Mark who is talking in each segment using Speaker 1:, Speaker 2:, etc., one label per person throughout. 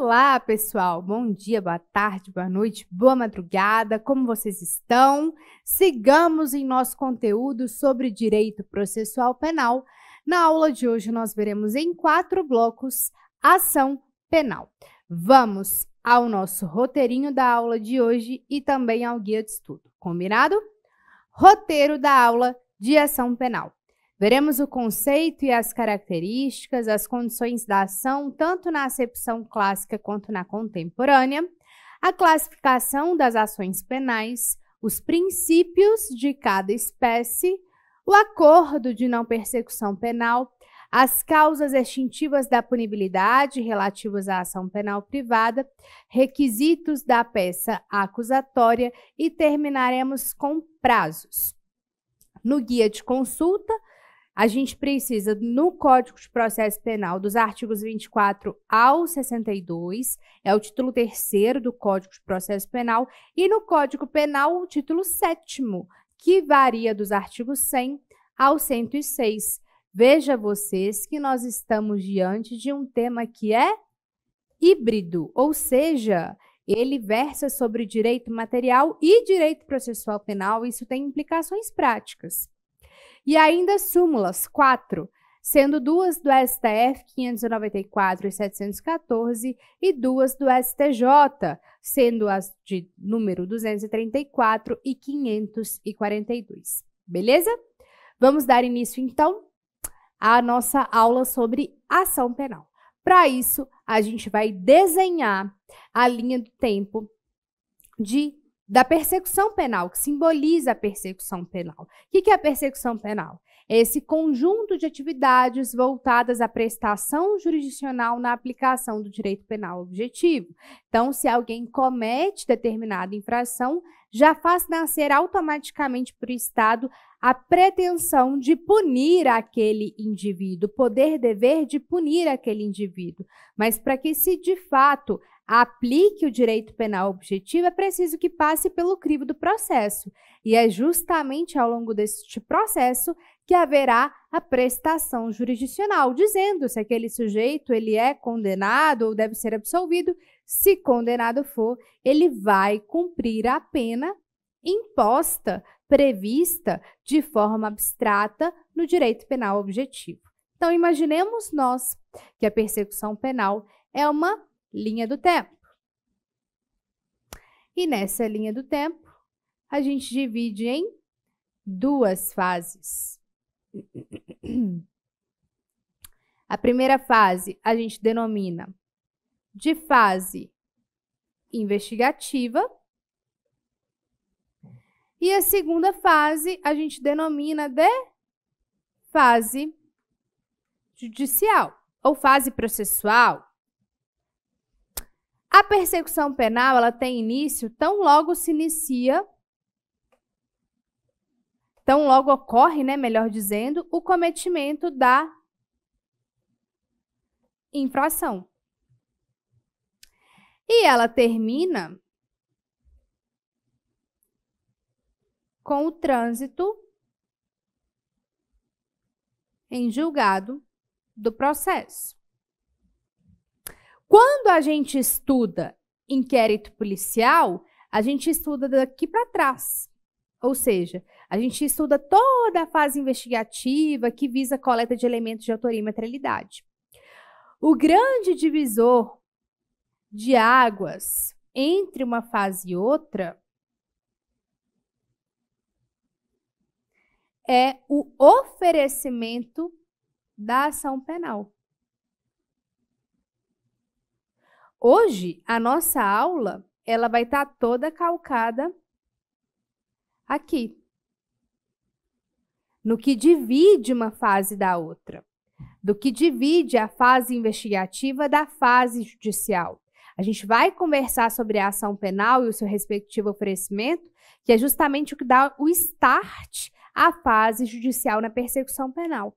Speaker 1: Olá, pessoal! Bom dia, boa tarde, boa noite, boa madrugada, como vocês estão? Sigamos em nosso conteúdo sobre direito processual penal. Na aula de hoje, nós veremos em 4 blocos ação penal. Vamos ao nosso roteirinho da aula de hoje e também ao guia de estudo. Combinado? Roteiro da aula de ação penal. Veremos o conceito e as características, as condições da ação, tanto na acepção clássica quanto na contemporânea, a classificação das ações penais, os princípios de cada espécie, o acordo de não persecução penal, as causas extintivas da punibilidade relativas à ação penal privada, requisitos da peça acusatória e terminaremos com prazos. No guia de consulta, a gente precisa, no Código de Processo Penal, dos artigos 24 ao 62, é o título 3º do Código de Processo Penal, e no Código Penal, o título 7º, que varia dos artigos 100 ao 106. Veja vocês que nós estamos diante de um tema que é híbrido, ou seja, ele versa sobre direito material e direito processual penal, isso tem implicações práticas. E ainda súmulas, 4, sendo 2 do STF, 594 e 714, e 2 do STJ, sendo as de número 234 e 542. Beleza? Vamos dar início, então, à nossa aula sobre ação penal. Para isso, a gente vai desenhar a linha do tempo da persecução penal, que simboliza a persecução penal. O que é a persecução penal? É esse conjunto de atividades voltadas à prestação jurisdicional na aplicação do direito penal objetivo. Então, se alguém comete determinada infração, já faz nascer automaticamente para o Estado a pretensão de punir aquele indivíduo, poder-dever de punir aquele indivíduo. Mas para que se de fato aplique o direito penal objetivo, é preciso que passe pelo crivo do processo. E é justamente ao longo deste processo que haverá a prestação jurisdicional, dizendo se aquele sujeito ele é condenado ou deve ser absolvido. Se condenado for, ele vai cumprir a pena imposta, prevista de forma abstrata no direito penal objetivo. Então, imaginemos nós que a persecução penal é uma linha do tempo. E nessa linha do tempo, a gente divide em 2 fases. A primeira fase a gente denomina de fase investigativa e a segunda fase a gente denomina de fase judicial ou fase processual. A persecução penal, ela tem início tão logo ocorre, melhor dizendo, o cometimento da infração. E ela termina com o trânsito em julgado do processo. Quando a gente estuda inquérito policial, a gente estuda daqui para trás. Ou seja, a gente estuda toda a fase investigativa que visa a coleta de elementos de autoria e materialidade. O grande divisor de águas entre uma fase e outra é o oferecimento da ação penal. Hoje, a nossa aula, ela vai estar toda calcada aqui, no que divide uma fase da outra, do que divide a fase investigativa da fase judicial. A gente vai conversar sobre a ação penal e o seu respectivo oferecimento, que é justamente o que dá o start à fase judicial na persecução penal.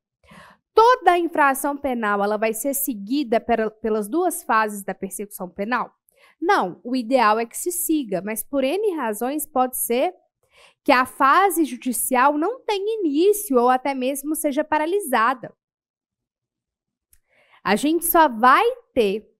Speaker 1: Toda a infração penal ela vai ser seguida pelas 2 fases da persecução penal? Não, o ideal é que se siga, mas por N razões pode ser que a fase judicial não tenha início ou até mesmo seja paralisada. A gente só vai ter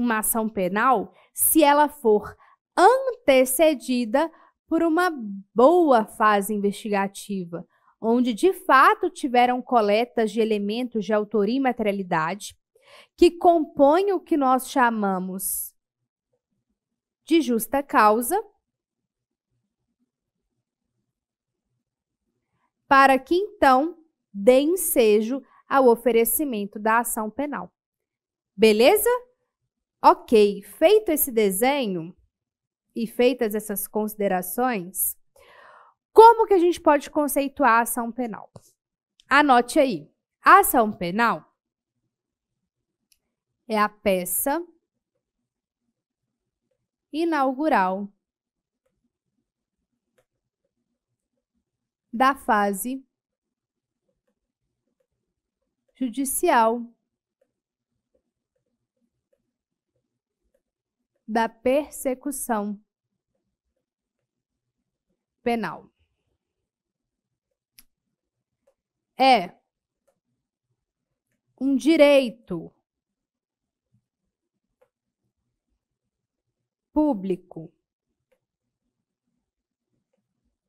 Speaker 1: uma ação penal se ela for antecedida por uma boa fase investigativa, onde de fato tiveram coletas de elementos de autoria e materialidade que compõem o que nós chamamos de justa causa, para que então dê ensejo ao oferecimento da ação penal. Beleza? Ok, feito esse desenho e feitas essas considerações, como que a gente pode conceituar a ação penal? Anote aí. A ação penal é a peça inaugural da fase judicial da persecução penal. É um direito público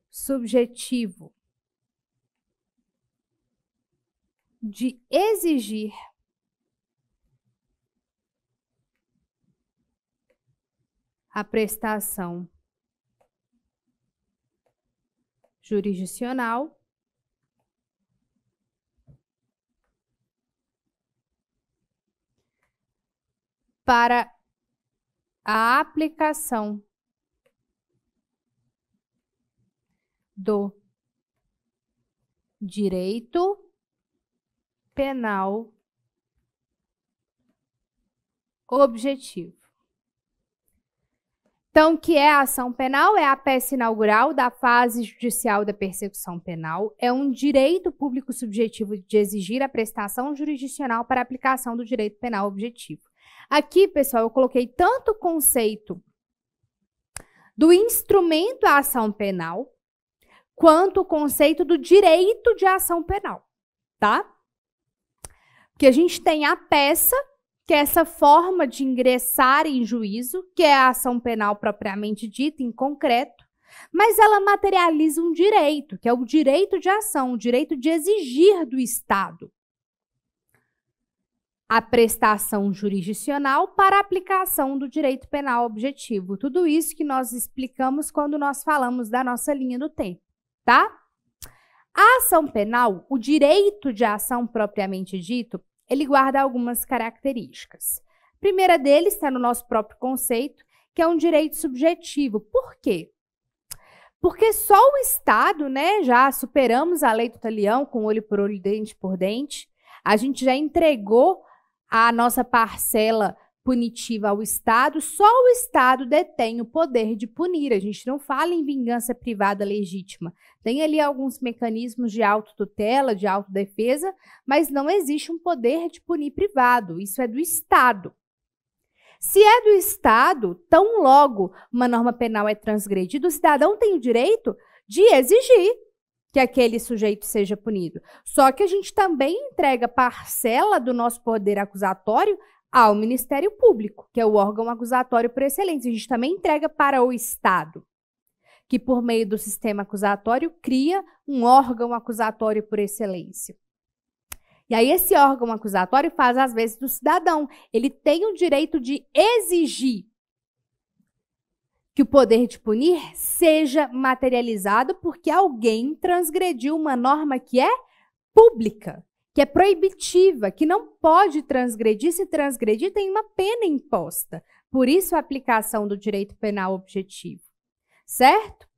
Speaker 1: subjetivo de exigir a prestação jurisdicional para a aplicação do direito penal objetivo. Então, o que é a ação penal? É a peça inaugural da fase judicial da persecução penal. É um direito público subjetivo de exigir a prestação jurisdicional para a aplicação do direito penal objetivo. Aqui, pessoal, eu coloquei tanto o conceito do instrumento à ação penal, quanto o conceito do direito de ação penal, tá? Porque a gente tem a peça, que é essa forma de ingressar em juízo, que é a ação penal propriamente dita, em concreto, mas ela materializa um direito, que é o direito de ação, o direito de exigir do Estado a prestação jurisdicional para a aplicação do direito penal objetivo. Tudo isso que nós explicamos quando nós falamos da nossa linha do tempo, tá? A ação penal, o direito de ação propriamente dito, ele guarda algumas características. A primeira deles está no nosso próprio conceito, que é um direito subjetivo. Por quê? Porque só o Estado, né, já superamos a lei do talião com olho por olho, dente por dente, a gente já entregou a nossa parcela punitiva ao Estado, só o Estado detém o poder de punir. A gente não fala em vingança privada legítima. Tem ali alguns mecanismos de autotutela, de autodefesa, mas não existe um poder de punir privado. Isso é do Estado. Se é do Estado, tão logo uma norma penal é transgredida, o cidadão tem o direito de exigir que aquele sujeito seja punido. Só que a gente também entrega parcela do nosso poder acusatório ao Ministério Público, que é o órgão acusatório por excelência. A gente também entrega para o Estado, que por meio do sistema acusatório cria um órgão acusatório por excelência. E aí esse órgão acusatório faz às vezes do cidadão. Ele tem o direito de exigir que o poder de punir seja materializado porque alguém transgrediu uma norma que é pública, que é proibitiva, que não pode transgredir. Se transgredir, tem uma pena imposta. Por isso, a aplicação do direito penal objetivo, certo?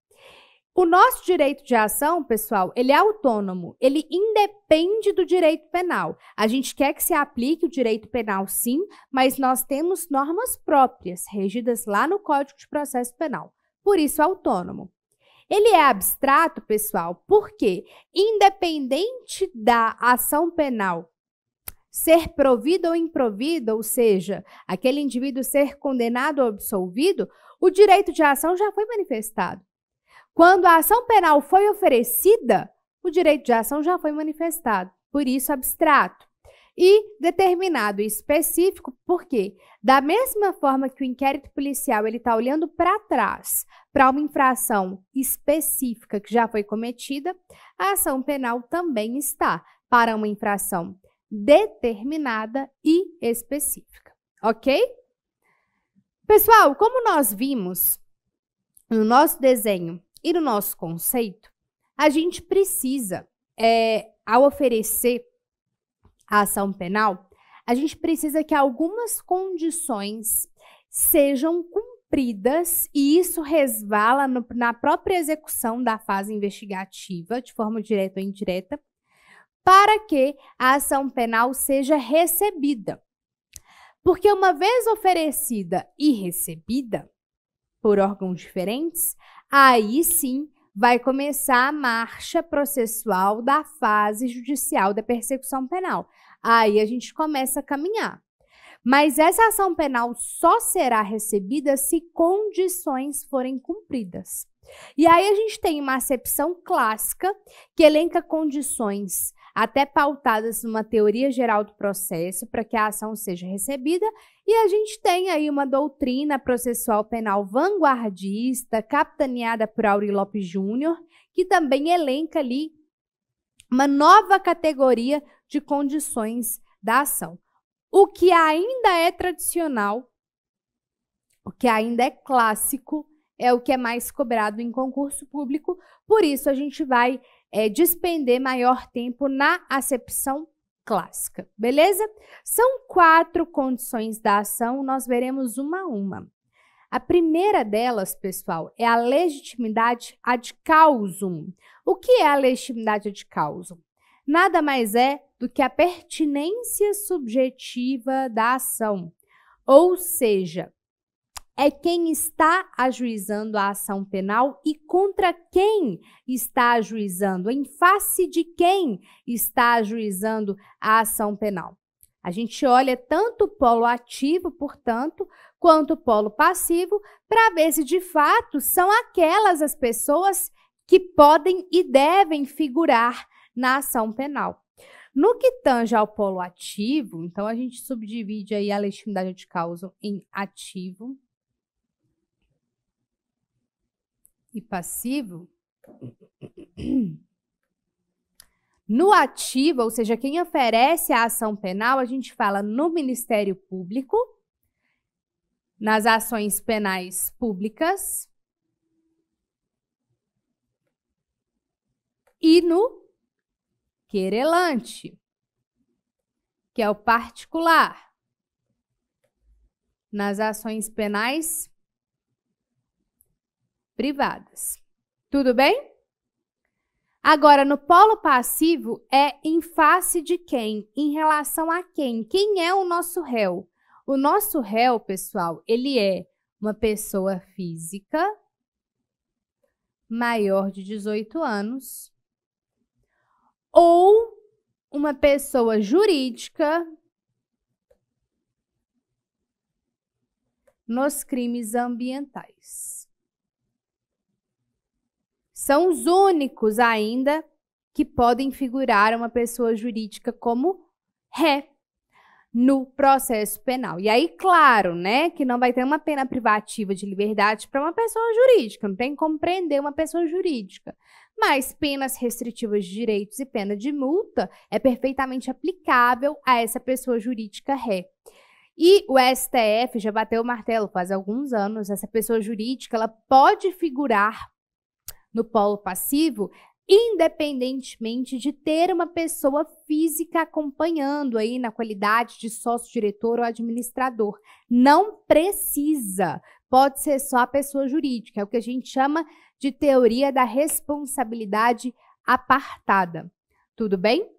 Speaker 1: O nosso direito de ação, pessoal, ele é autônomo, ele independe do direito penal. A gente quer que se aplique o direito penal, sim, mas nós temos normas próprias, regidas lá no Código de Processo Penal. Por isso, autônomo. Ele é abstrato, pessoal, porque independente da ação penal ser provida ou improvida, ou seja, aquele indivíduo ser condenado ou absolvido, o direito de ação já foi manifestado. Quando a ação penal foi oferecida, o direito de ação já foi manifestado, por isso abstrato. E determinado e específico, por quê? Da mesma forma que o inquérito policial ele está olhando para trás para uma infração específica que já foi cometida, a ação penal também está para uma infração determinada e específica, ok? Pessoal, como nós vimos no nosso desenho e no nosso conceito, a gente precisa, ao oferecer a ação penal, a gente precisa que algumas condições sejam cumpridas e isso resvala na própria execução da fase investigativa, de forma direta ou indireta, para que a ação penal seja recebida. Porque uma vez oferecida e recebida por órgãos diferentes, aí sim vai começar a marcha processual da fase judicial da persecução penal. Aí a gente começa a caminhar. Mas essa ação penal só será recebida se condições forem cumpridas. E aí a gente tem uma acepção clássica que elenca condições até pautadas numa teoria geral do processo para que a ação seja recebida, e a gente tem aí uma doutrina processual penal vanguardista, capitaneada por Aury Lopes Júnior, que também elenca ali uma nova categoria de condições da ação. O que ainda é tradicional, o que ainda é clássico, é o que é mais cobrado em concurso público, por isso a gente vai despender maior tempo na acepção clássica, beleza? São 4 condições da ação, nós veremos uma a uma. A primeira delas, pessoal, é a legitimidade ad causum. O que é a legitimidade ad causum? Nada mais é do que a pertinência subjetiva da ação, ou seja, é quem está ajuizando a ação penal e contra quem está ajuizando, em face de quem está ajuizando a ação penal. A gente olha tanto o polo ativo, portanto, quanto o polo passivo, para ver se de fato são aquelas as pessoas que podem e devem figurar na ação penal. No que tange ao polo ativo, então a gente subdivide aí a legitimidade de causa em ativo e passivo. No ativo, ou seja, quem oferece a ação penal, a gente fala no Ministério Público, nas ações penais públicas e no querelante, que é o particular, nas ações penais privadas. Tudo bem? Agora, no polo passivo, é em face de quem? Em relação a quem? Quem é o nosso réu? O nosso réu, pessoal, ele é uma pessoa física maior de 18 anos ou uma pessoa jurídica nos crimes ambientais. São os únicos ainda que podem figurar uma pessoa jurídica como ré no processo penal. E aí, claro, né, que não vai ter uma pena privativa de liberdade para uma pessoa jurídica, não tem como prender uma pessoa jurídica. Mas penas restritivas de direitos e pena de multa é perfeitamente aplicável a essa pessoa jurídica ré. E o STF já bateu o martelo faz alguns anos, essa pessoa jurídica ela pode figurar no polo passivo, independentemente de ter uma pessoa física acompanhando aí na qualidade de sócio-diretor ou administrador. Não precisa, pode ser só a pessoa jurídica, é o que a gente chama de teoria da responsabilidade apartada. Tudo bem?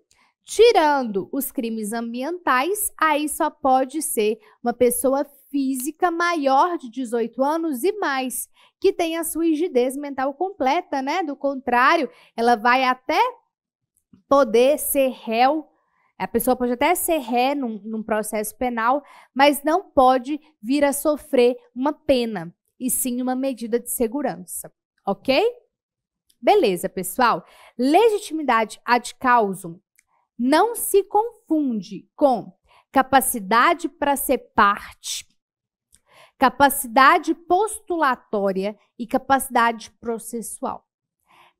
Speaker 1: Tirando os crimes ambientais, aí só pode ser uma pessoa física maior de 18 anos e mais, que tem a sua rigidez mental completa, né? Do contrário, ela vai até poder ser réu, a pessoa pode até ser ré num processo penal, mas não pode vir a sofrer uma pena, e sim uma medida de segurança, ok? Beleza, pessoal. Legitimidade ad causum não se confunde com capacidade para ser parte, capacidade postulatória e capacidade processual.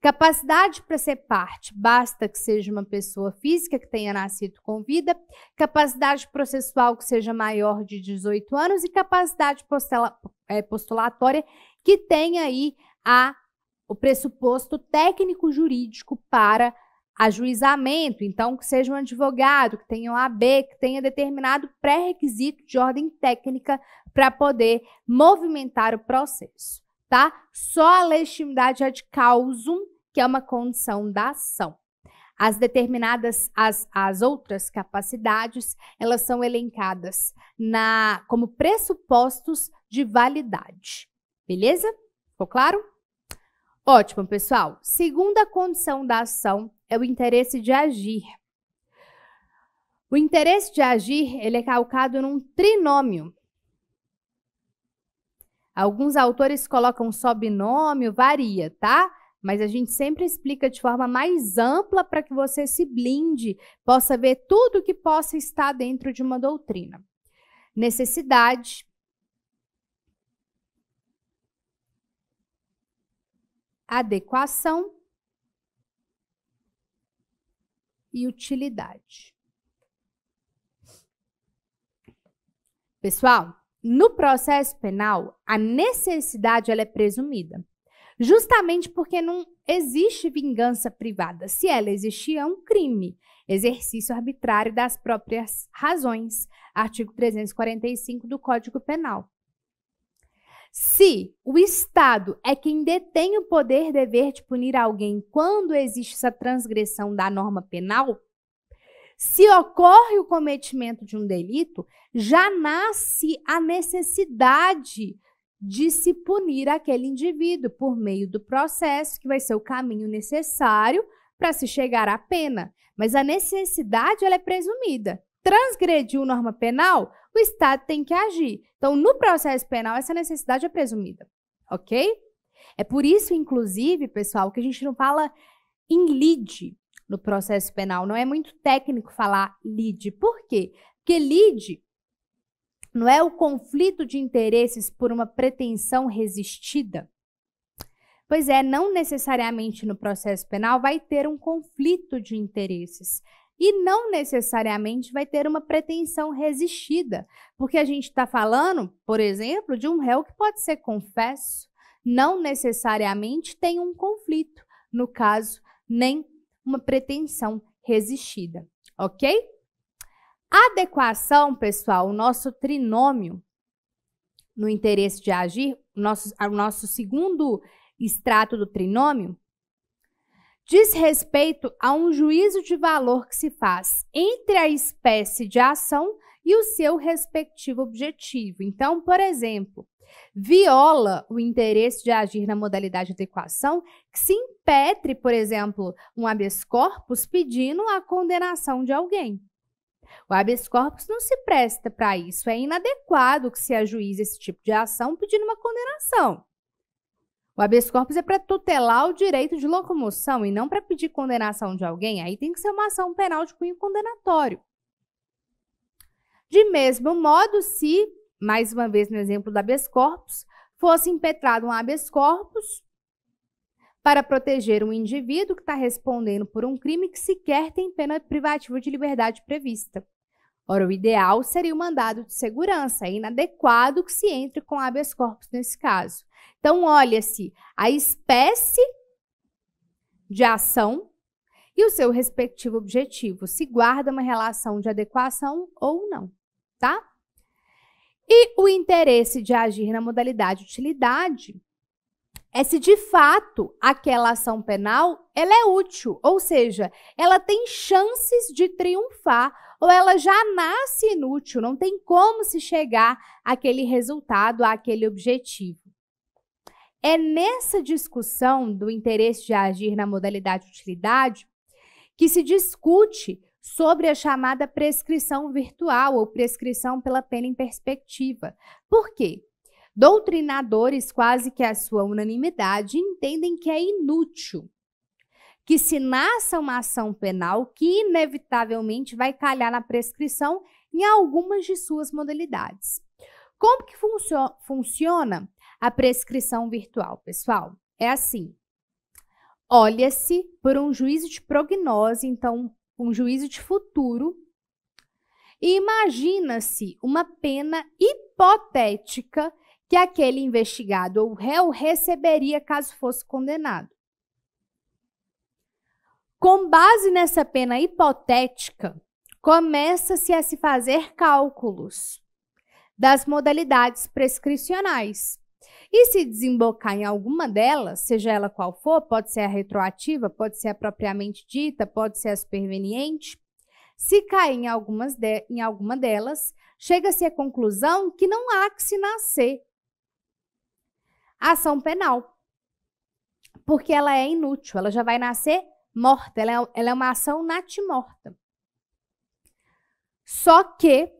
Speaker 1: Capacidade para ser parte, basta que seja uma pessoa física que tenha nascido com vida, capacidade processual que seja maior de 18 anos e capacidade postulatória que tenha aí o pressuposto técnico-jurídico para ajuizamento, então que seja um advogado, que tenha um AB, que tenha determinado pré-requisito de ordem técnica para poder movimentar o processo, tá? Só a legitimidade ad causum, que é uma condição da ação. As outras capacidades, elas são elencadas como pressupostos de validade, beleza? Ficou claro? Ótimo, pessoal. Segunda condição da ação é o interesse de agir. O interesse de agir, ele é calcado num trinômio. Alguns autores colocam só binômio, varia, tá? Mas a gente sempre explica de forma mais ampla para que você se blinde, possa ver tudo que possa estar dentro de uma doutrina. Necessidade, adequação e utilidade. Pessoal, no processo penal, a necessidade ela é presumida, justamente porque não existe vingança privada. Se ela existir, é um crime, exercício arbitrário das próprias razões, artigo 345 do Código Penal. Se o Estado é quem detém o poder-dever de punir alguém quando existe essa transgressão da norma penal, se ocorre o cometimento de um delito, já nasce a necessidade de se punir aquele indivíduo por meio do processo, que vai ser o caminho necessário para se chegar à pena. Mas a necessidade ela é presumida. Transgrediu norma penal, o Estado tem que agir. Então, no processo penal, essa necessidade é presumida, ok? É por isso, inclusive, pessoal, que a gente não fala em lide no processo penal. Não é muito técnico falar lide. Por quê? Porque lide não é o conflito de interesses por uma pretensão resistida. Pois é, não necessariamente no processo penal vai ter um conflito de interesses. E não necessariamente vai ter uma pretensão resistida, porque a gente está falando, por exemplo, de um réu que pode ser confesso, não necessariamente tem um conflito, no caso, nem uma pretensão resistida, ok? Adequação, pessoal, o nosso trinômio no interesse de agir, o nosso segundo extrato do trinômio, diz respeito a um juízo de valor que se faz entre a espécie de ação e o seu respectivo objetivo. Então, por exemplo, viola o interesse de agir na modalidade de adequação que se impetre, por exemplo, um habeas corpus pedindo a condenação de alguém. O habeas corpus não se presta para isso, é inadequado que se ajuize esse tipo de ação pedindo uma condenação. O habeas corpus é para tutelar o direito de locomoção e não para pedir condenação de alguém. Aí tem que ser uma ação penal de cunho condenatório. De mesmo modo, se, mais uma vez no exemplo do habeas corpus, fosse impetrado um habeas corpus para proteger um indivíduo que está respondendo por um crime que sequer tem pena privativa de liberdade prevista. Ora, o ideal seria o mandado de segurança. É inadequado que se entre com habeas corpus nesse caso. Então, olha-se a espécie de ação e o seu respectivo objetivo, se guarda uma relação de adequação ou não, tá? E o interesse de agir na modalidade de utilidade é se de fato aquela ação penal ela é útil, ou seja, ela tem chances de triunfar ou ela já nasce inútil, não tem como se chegar àquele resultado, àquele objetivo. É nessa discussão do interesse de agir na modalidade de utilidade que se discute sobre a chamada prescrição virtual ou prescrição pela pena em perspectiva. Por quê? Doutrinadores, quase que a sua unanimidade, entendem que é inútil que se nasça uma ação penal que inevitavelmente vai calhar na prescrição em algumas de suas modalidades. Como que funciona a prescrição virtual, pessoal? É assim, olha-se por um juízo de prognose, então um juízo de futuro, e imagina-se uma pena hipotética que aquele investigado ou réu receberia caso fosse condenado. Com base nessa pena hipotética, começa-se a se fazer cálculos das modalidades prescricionais. E se desembocar em alguma delas, seja ela qual for, pode ser a retroativa, pode ser a propriamente dita, pode ser a superveniente, se cair em alguma delas, chega-se à conclusão que não há que se nascer ação penal, porque ela é inútil, ela já vai nascer morta, ela é uma ação natimorta. Só que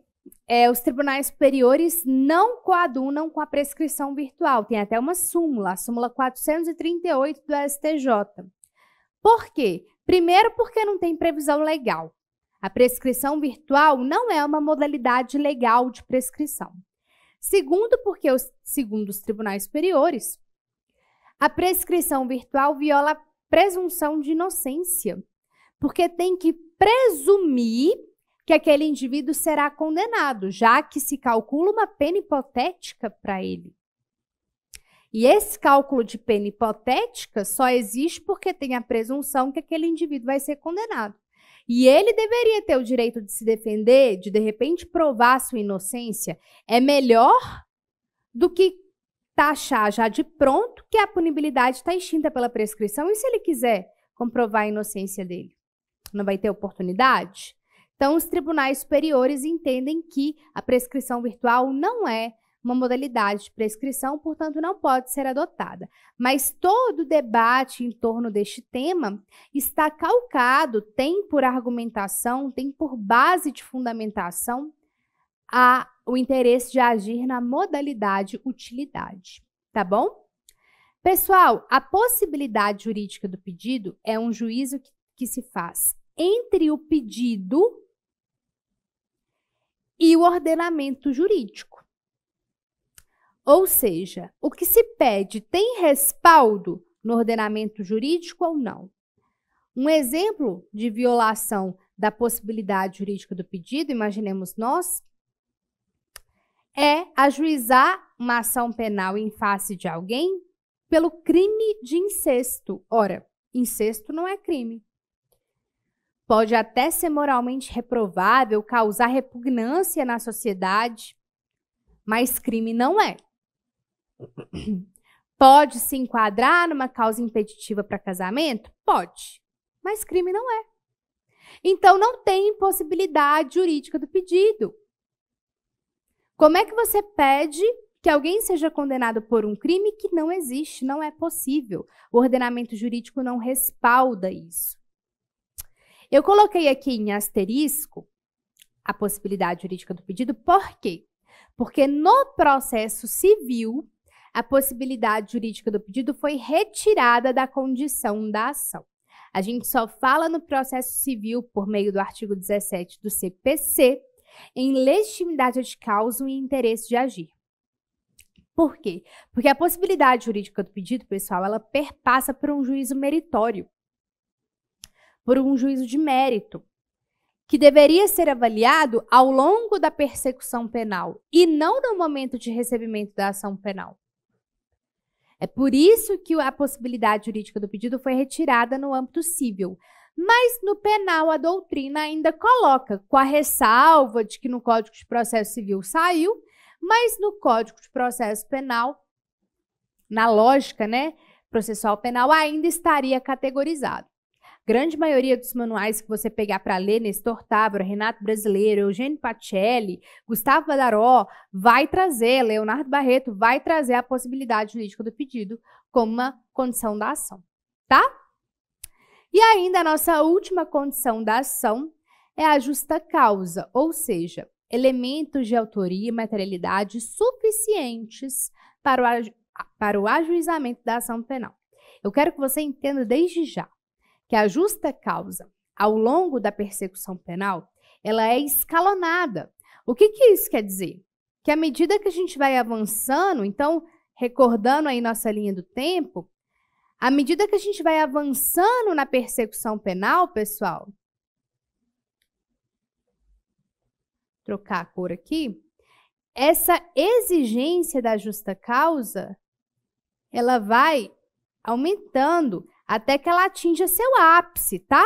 Speaker 1: os tribunais superiores não coadunam com a prescrição virtual. Tem até uma súmula, a súmula 438 do STJ. Por quê? Primeiro, porque não tem previsão legal. A prescrição virtual não é uma modalidade legal de prescrição. Segundo, porque, segundo os tribunais superiores, a prescrição virtual viola a presunção de inocência, porque tem que presumir que aquele indivíduo será condenado, já que se calcula uma pena hipotética para ele. E esse cálculo de pena hipotética só existe porque tem a presunção que aquele indivíduo vai ser condenado. E ele deveria ter o direito de se defender, de repente provar sua inocência. É melhor do que taxar já de pronto que a punibilidade está extinta pela prescrição. E se ele quiser comprovar a inocência dele? Não vai ter oportunidade? Então, os tribunais superiores entendem que a prescrição virtual não é uma modalidade de prescrição, portanto, não pode ser adotada. Mas todo o debate em torno deste tema está calcado, tem por argumentação, tem por base de fundamentação o interesse de agir na modalidade utilidade, tá bom? Pessoal, a possibilidade jurídica do pedido é um juízo que se faz entre o pedido e o ordenamento jurídico. Ou seja, o que se pede tem respaldo no ordenamento jurídico ou não? Um exemplo de violação da possibilidade jurídica do pedido, imaginemos nós, é ajuizar uma ação penal em face de alguém pelo crime de incesto. Ora, incesto não é crime. Pode até ser moralmente reprovável, causar repugnância na sociedade, mas crime não é. Pode se enquadrar numa causa impeditiva para casamento? Pode, mas crime não é. Então, não tem impossibilidade jurídica do pedido. Como é que você pede que alguém seja condenado por um crime que não existe, não é possível? O ordenamento jurídico não respalda isso. Eu coloquei aqui em asterisco a possibilidade jurídica do pedido, por quê? Porque no processo civil, a possibilidade jurídica do pedido foi retirada da condição da ação. A gente só fala no processo civil, por meio do artigo 17 do CPC, em legitimidade de causa e interesse de agir. Por quê? Porque a possibilidade jurídica do pedido, pessoal, ela perpassa por um juízo meritório, por um juízo de mérito, que deveria ser avaliado ao longo da persecução penal e não no momento de recebimento da ação penal. É por isso que a possibilidade jurídica do pedido foi retirada no âmbito civil. Mas no penal a doutrina ainda coloca, com a ressalva de que no Código de Processo Civil saiu, mas no Código de Processo Penal, na lógica, né, processual penal, ainda estaria categorizado. Grande maioria dos manuais que você pegar para ler, Nestor Távora, Renato Brasileiro, Eugênio Pacelli, Gustavo Badaró, vai trazer, Leonardo Barreto, vai trazer a possibilidade jurídica do pedido como uma condição da ação, tá? E ainda a nossa última condição da ação é a justa causa, ou seja, elementos de autoria e materialidade suficientes para o ajuizamento da ação penal. Eu quero que você entenda desde já que a justa causa ao longo da persecução penal, ela é escalonada. O que isso quer dizer? Que à medida que a gente vai avançando, então, recordando aí nossa linha do tempo, à medida que a gente vai avançando na persecução penal, pessoal, trocar a cor aqui, essa exigência da justa causa, ela vai aumentando até que ela atinja seu ápice, tá?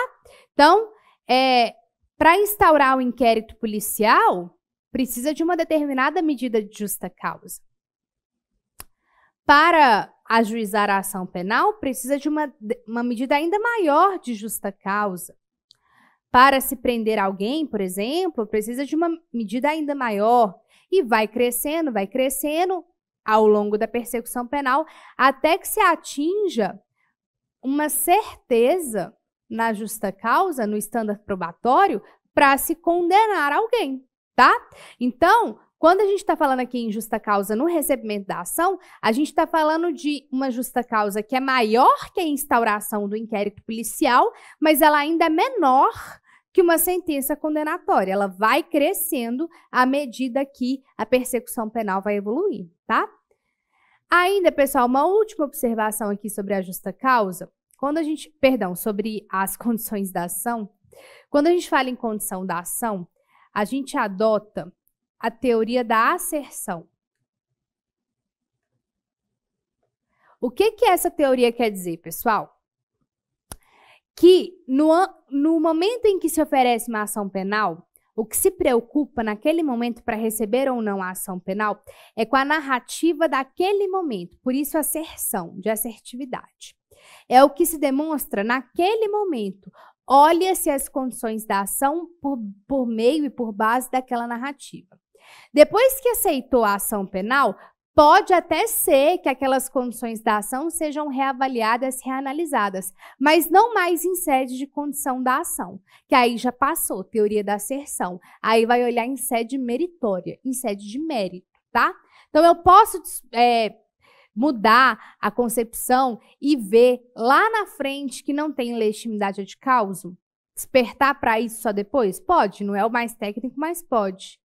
Speaker 1: Então, para instaurar o inquérito policial, precisa de uma determinada medida de justa causa. Para ajuizar a ação penal, precisa de uma medida ainda maior de justa causa. Para se prender alguém, por exemplo, precisa de uma medida ainda maior. E vai crescendo ao longo da persecução penal, até que se atinja uma certeza na justa causa, no estándar probatório, para se condenar alguém, tá? Então, quando a gente está falando aqui em justa causa no recebimento da ação, a gente está falando de uma justa causa que é maior que a instauração do inquérito policial, mas ela ainda é menor que uma sentença condenatória. Ela vai crescendo à medida que a persecução penal vai evoluir, tá? Ainda, pessoal, uma última observação aqui sobre a justa causa. Sobre as condições da ação. Quando a gente fala em condição da ação, a gente adota a teoria da asserção. O que essa teoria quer dizer, pessoal? Que no momento em que se oferece uma ação penal, o que se preocupa naquele momento para receber ou não a ação penal é com a narrativa daquele momento, por isso asserção, de assertividade. É o que se demonstra naquele momento. Olha-se as condições da ação por meio e por base daquela narrativa. Depois que aceitou a ação penal, pode até ser que aquelas condições da ação sejam reavaliadas, reanalisadas, mas não mais em sede de condição da ação, que aí já passou, teoria da asserção. Aí vai olhar em sede meritória, em sede de mérito, tá? Então, eu posso mudar a concepção e ver lá na frente que não tem legitimidade de causa? Despertar para isso só depois? Pode, não é o mais técnico, mas pode.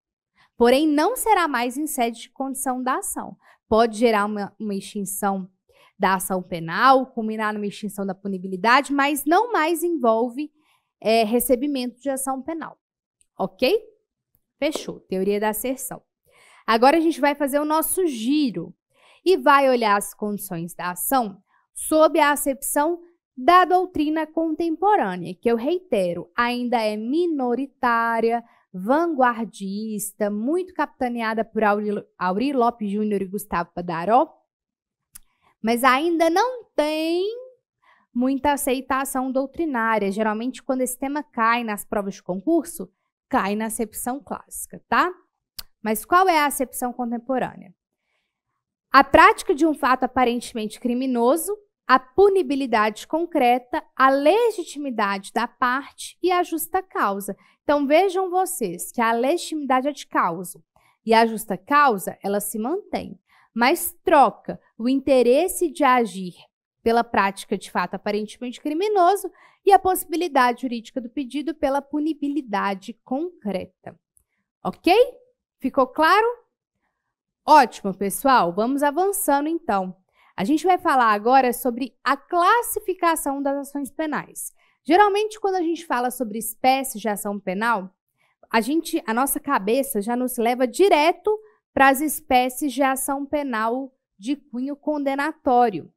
Speaker 1: Porém, não será mais em sede de condição da ação. Pode gerar uma extinção da ação penal, culminar numa extinção da punibilidade, mas não mais envolve recebimento de ação penal. Ok? Fechou. Teoria da asserção. Agora a gente vai fazer o nosso giro e vai olhar as condições da ação sob a acepção da doutrina contemporânea, que eu reitero, ainda é minoritária, vanguardista, muito capitaneada por Aurí Lopes Júnior e Gustavo Padaró, mas ainda não tem muita aceitação doutrinária. Geralmente, quando esse tema cai nas provas de concurso, cai na acepção clássica, tá? Mas qual é a acepção contemporânea? A prática de um fato aparentemente criminoso, a punibilidade concreta, a legitimidade da parte e a justa causa. Então, vejam vocês que a legitimidade é de causa e a justa causa, ela se mantém, mas troca o interesse de agir pela prática de fato aparentemente criminoso e a possibilidade jurídica do pedido pela punibilidade concreta. Ok? Ficou claro? Ótimo, pessoal. Vamos avançando, então. A gente vai falar agora sobre a classificação das ações penais. Geralmente, quando a gente fala sobre espécies de ação penal, a nossa cabeça já nos leva direto para as espécies de ação penal de cunho condenatório.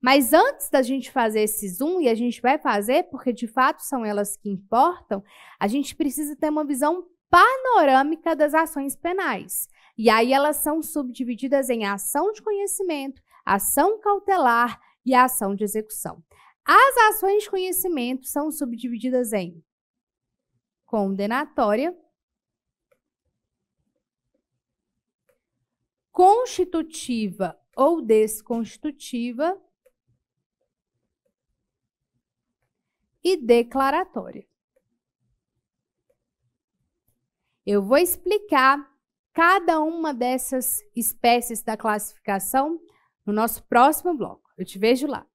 Speaker 1: Mas antes da gente fazer esse zoom, e a gente vai fazer porque de fato são elas que importam, a gente precisa ter uma visão panorâmica das ações penais. E aí elas são subdivididas em ação de conhecimento, ação cautelar e ação de execução. As ações de conhecimento são subdivididas em condenatória, constitutiva ou desconstitutiva e declaratória. Eu vou explicar cada uma dessas espécies da classificação no nosso próximo bloco. Eu te vejo lá.